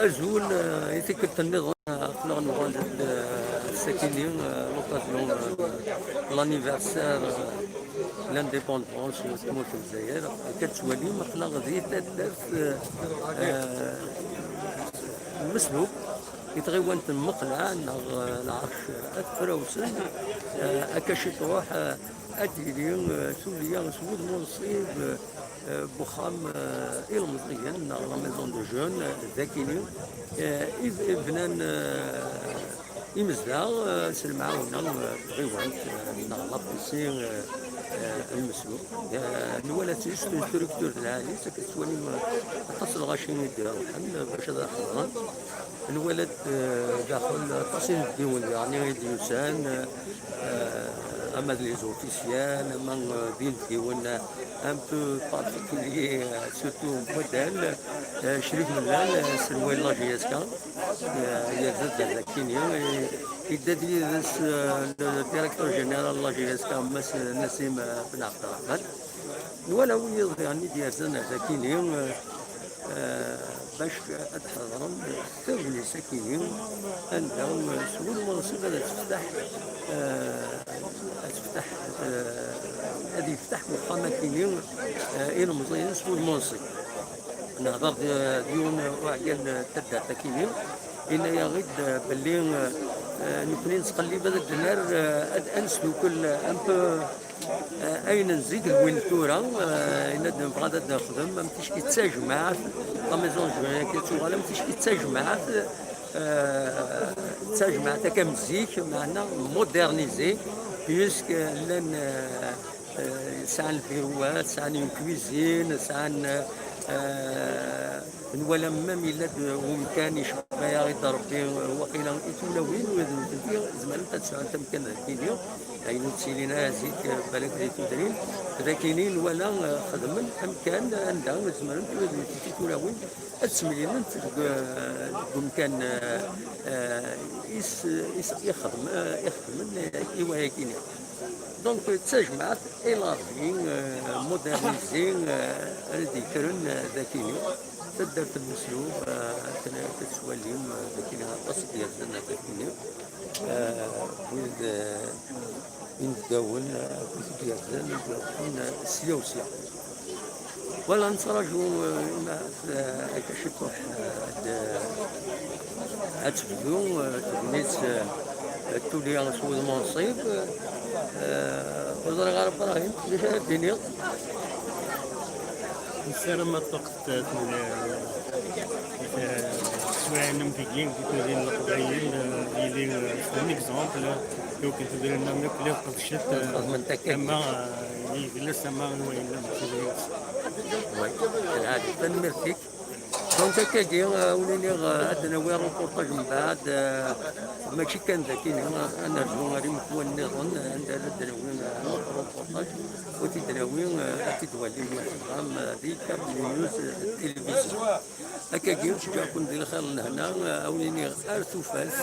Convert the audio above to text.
أزول يتكلت النظام أخلاق نغال الساكنين لوكازيون لانيفرسير لانديبوندونس تموت الجزائر كتولي أخلاق ذي تدرس مسلوب يتغيوان المقلع نغ العرش أتفراوسن أكاشي تروح أديرين سوريا سود منصيب بخام إلمزيان نغ لا ميزون دو جون ذاكينين بنان يمزداغ سلمعاونا تغيوان نغ لابيسين المسلوب نوالا تيست الدكتور العالي سكتسواني تصل غاشين يدير باش هذا حضران الولد داخل تصل الديون يعني ديوسان اما لي زوفيسيال اما ديال الديون ان بو بارتيكولي سورتو موديل شريك من سروال لاجيسكا يزد على كينيا يدد لي الديريكتور جينيرال لاجيسكا نسيم بن عبد الرحمن ولا يظهر يعني ديال سنه كينيا باش اتحضرن ثوري ساكنين عندهم سهول منصب هذا تفتح هذه يفتح مقام كينين الى مزيان سهول منصب نهضر ديون وعيال تدات كينين إن يغيد باللي نكوني نتقلب هذا الدينار انسلو كل امبو اين نزيد الوينتورا إن نبغى نخدم ما متيش كيتساجمع لا ميزون جوين كيتشوف ما متيش كيتساجمع تساجمع تا كمزيك معنا مودرنيزي بيسك لان سان البيروات سان اون كويزين سان ولا ما ميلاد ومكان يشبه يا غير ربي وقيلا يتولوين وذو زمان تسعى تمكن الفيديو يعني تسيلينا هزيك بالك لي تدرين لكنين ولا خدمن امكان عندها زمان تولوين تسميلين ممكن يخدم يواكيني دونك تجمعت إلارجين مودرنيزين الذكرن ذاكيني تدرت المسلوب كتسواليم ذاكيني القصد ديالنا ذاكيني نداول كتب ديالنا نداول سيوسيا ولا نتراجعوا مع كشطح أتفدو تبنيت تولي على سود منصيب وزارة غرب براهيم ليش الدنيا نسالم الطقس سواء نمتيجين كتودين القضايين ديالي ان اكزومبل لو كنت داير لنا مكلف قفشت اما يجلس اما وين وي العادي تنمرتيك دونك كاكي وليني عندنا وين روبورتاج من بعد ماشي كان ذاكي انا جواري مكون نظن عندنا الدراوين روبورتاج وتدراوين تدوالي المحرم ديك نيوز التلفزيون هكاكي شجع كون دير خير لهنا وليني ارثو فاس